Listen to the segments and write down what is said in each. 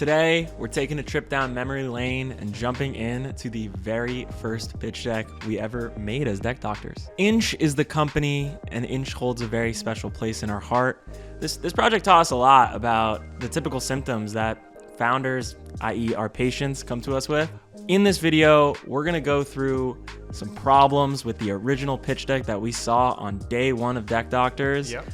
Today, we're taking a trip down memory lane and jumping in to the very first pitch deck we ever made as Deck Doctors. Inch is the company, and Inch holds a very special place in our heart. This project taught us a lot about the typical symptoms that founders, i.e. our patients, come to us with. In this video, we're gonna go through some problems with the original pitch deck that we saw on day one of Deck Doctors. Yep.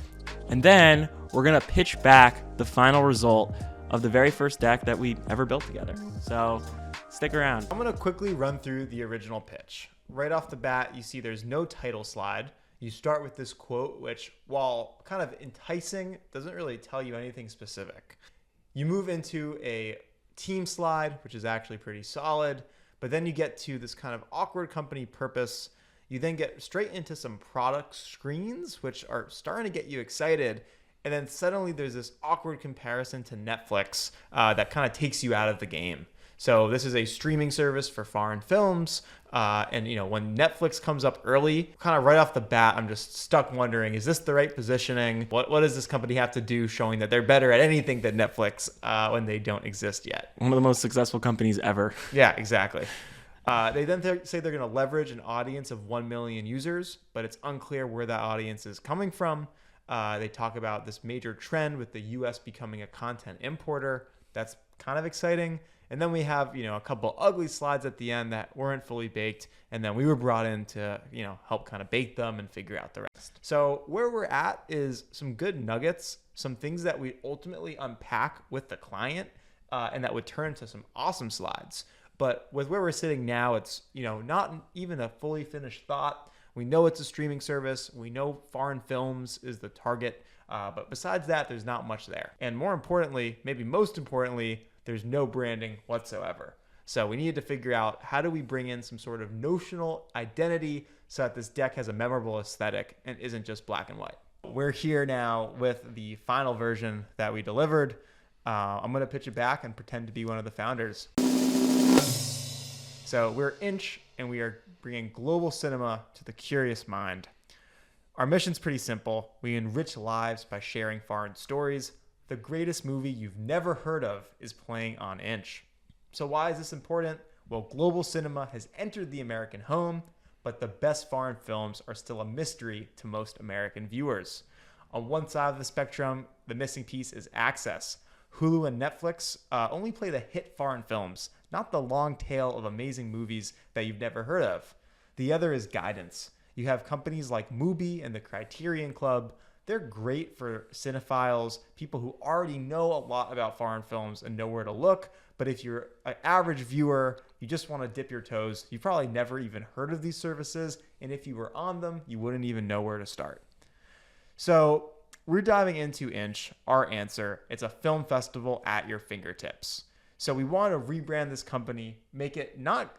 And then we're gonna pitch back the final result of the very first deck that we ever built together. So stick around. I'm gonna quickly run through the original pitch. Right off the bat, you see there's no title slide. You start with this quote, which, while kind of enticing, doesn't really tell you anything specific. You move into a team slide, which is actually pretty solid, but then you get to this kind of awkward company purpose. You then get straight into some product screens, which are starting to get you excited. And then suddenly there's this awkward comparison to Netflix that kind of takes you out of the game. So this is a streaming service for foreign films. And when Netflix comes up early, kind of right off the bat, I'm just stuck wondering, is this the right positioning? What does this company have to do showing that they're better at anything than Netflix when they don't exist yet? One of the most successful companies ever. Yeah, exactly. They then say they're going to leverage an audience of 1 million users, but it's unclear where that audience is coming from. They talk about this major trend with the US becoming a content importer. That's kind of exciting. And then we have, a couple ugly slides at the end that weren't fully baked. And then we were brought in to, help kind of bake them and figure out the rest. So where we're at is some good nuggets, some things that we ultimately unpack with the client and that would turn into some awesome slides. But with where we're sitting now, it's, not even a fully finished thought. We know it's a streaming service. We know foreign films is the target. But besides that, there's not much there. And more importantly, maybe most importantly, there's no branding whatsoever. So we needed to figure out, how do we bring in some sort of notional identity so that this deck has a memorable aesthetic and isn't just black and white. We're here now with the final version that we delivered. I'm going to pitch it back and pretend to be one of the founders. So we're Inch, and we are bringing global cinema to the curious mind. Our mission's pretty simple. We enrich lives by sharing foreign stories. The greatest movie you've never heard of is playing on Inch. So why is this important? Well, global cinema has entered the American home, but the best foreign films are still a mystery to most American viewers. On one side of the spectrum, the missing piece is access. Hulu and Netflix only play the hit foreign films, not the long tail of amazing movies that you've never heard of. The other is guidance. You have companies like Mubi and the Criterion Club. They're great for cinephiles, people who already know a lot about foreign films and know where to look. But if you're an average viewer, you just want to dip your toes, you've probably never even heard of these services. And if you were on them, you wouldn't even know where to start. So we're diving into Inch, our answer. It's a film festival at your fingertips. So we want to rebrand this company, make it not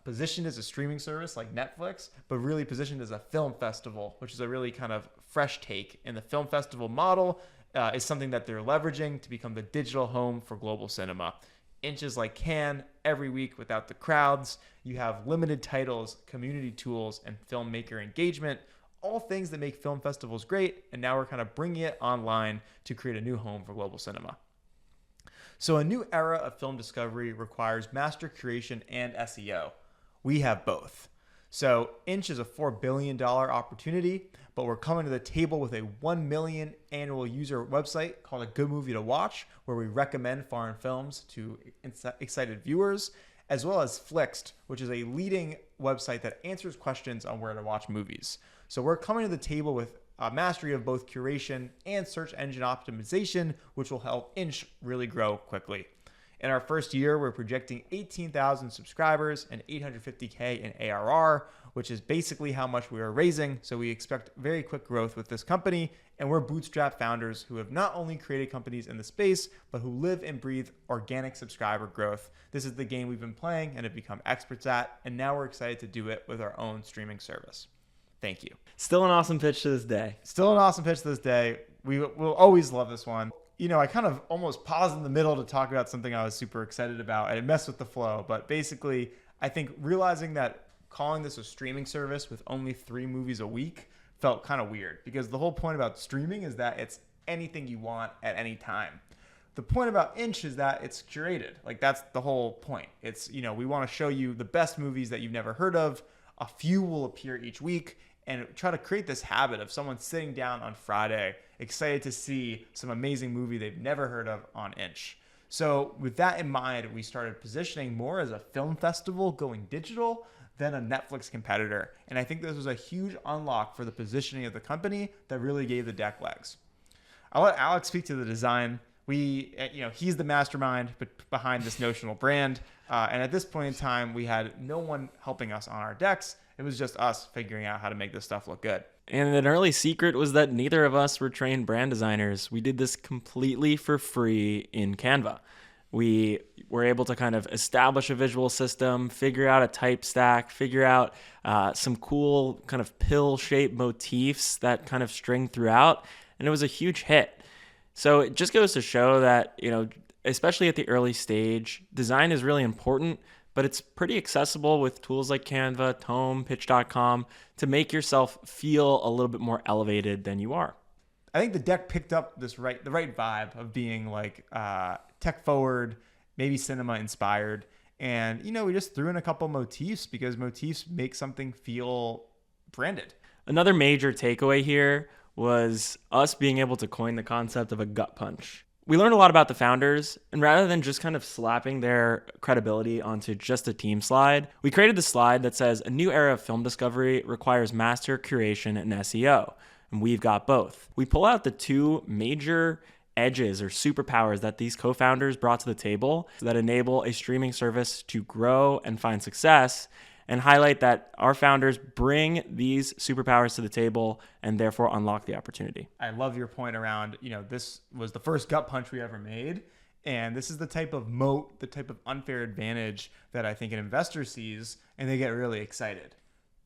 positioned as a streaming service like Netflix, but really positioned as a film festival, which is a really kind of fresh take. And the film festival model is something that they're leveraging to become the digital home for global cinema. Inch is like Cannes every week without the crowds. You have limited titles, community tools, and filmmaker engagement. All things that make film festivals great, and now we're kind of bringing it online to create a new home for global cinema. So a new era of film discovery requires master curation and SEO. We have both. So Inch is a $4 billion opportunity, but we're coming to the table with a 1 million annual user website called A Good Movie to Watch, where we recommend foreign films to excited viewers, as well as Flixt, which is a leading website that answers questions on where to watch movies. So we're coming to the table with a mastery of both curation and search engine optimization, which will help Inch really grow quickly. In our first year, we're projecting 18,000 subscribers and 850K in ARR, which is basically how much we are raising. So we expect very quick growth with this company. And we're bootstrap founders who have not only created companies in the space, but who live and breathe organic subscriber growth. This is the game we've been playing and have become experts at. And now we're excited to do it with our own streaming service. Thank you. Still an awesome pitch to this day. Still an awesome pitch to this day. We will always love this one. I kind of almost paused in the middle to talk about something I was super excited about, and it messed with the flow. But basically, I think realizing that calling this a streaming service with only 3 movies a week felt kind of weird, because the whole point about streaming is that it's anything you want at any time. The point about Inch is that it's curated. Like, that's the whole point. It's, we want to show you the best movies that you've never heard of. A few will appear each week, and try to create this habit of someone sitting down on Friday excited to see some amazing movie they've never heard of on Inch. So with that in mind, we started positioning more as a film festival going digital than a Netflix competitor. And I think this was a huge unlock for the positioning of the company that really gave the deck legs. I'll let Alex speak to the design. He's the mastermind behind this notional brand. And at this point in time, we had no one helping us on our decks. It was just us figuring out how to make this stuff look good. And an early secret was that neither of us were trained brand designers. We did this completely for free in Canva. We were able to kind of establish a visual system, figure out a type stack, figure out some cool kind of pill-shaped motifs that kind of string throughout, and it was a huge hit. So it just goes to show that, especially at the early stage, design is really important, but it's pretty accessible with tools like Canva, Tome, Pitch.com to make yourself feel a little bit more elevated than you are. I think the deck picked up the right vibe of being like tech forward, maybe cinema inspired. And, we just threw in a couple motifs because motifs make something feel branded. Another major takeaway here was us being able to coin the concept of a gut punch. We learned a lot about the founders, and rather than just kind of slapping their credibility onto just a team slide, we created the slide that says a new era of film discovery requires master curation and SEO, and we've got both. We pull out the two major edges or superpowers that these co-founders brought to the table that enable a streaming service to grow and find success, and highlight that our founders bring these superpowers to the table and therefore unlock the opportunity. I love your point around, this was the first gut punch we ever made. And this is the type of moat, the type of unfair advantage that I think an investor sees, and they get really excited.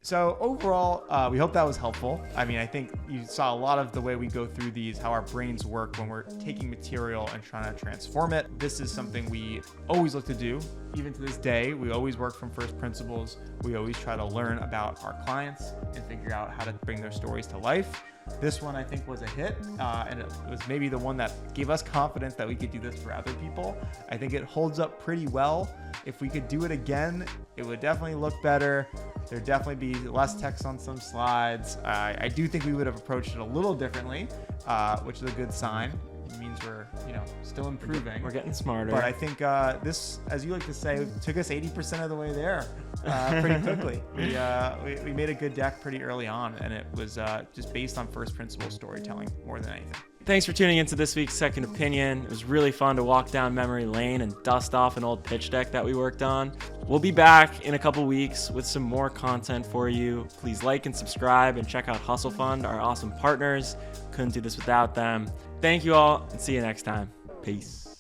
So overall, we hope that was helpful. I mean, I think you saw a lot of the way we go through these, how our brains work when we're taking material and trying to transform it. This is something we always look to do. Even to this day, we always work from first principles. We always try to learn about our clients and figure out how to bring their stories to life. This one, I think, was a hit, and it was maybe the one that gave us confidence that we could do this for other people. I think it holds up pretty well. If we could do it again, it would definitely look better. There'd definitely be less text on some slides. I do think we would have approached it a little differently, which is a good sign. It means we're, still improving. We're getting smarter. But I think this, as you like to say, took us 80% of the way there pretty quickly. We made a good deck pretty early on, and it was just based on first principle storytelling more than anything. Thanks for tuning into this week's Second Opinion. It was really fun to walk down memory lane and dust off an old pitch deck that we worked on. We'll be back in a couple weeks with some more content for you. Please like and subscribe and check out Hustle Fund, our awesome partners. Couldn't do this without them. Thank you all, and see you next time. Peace.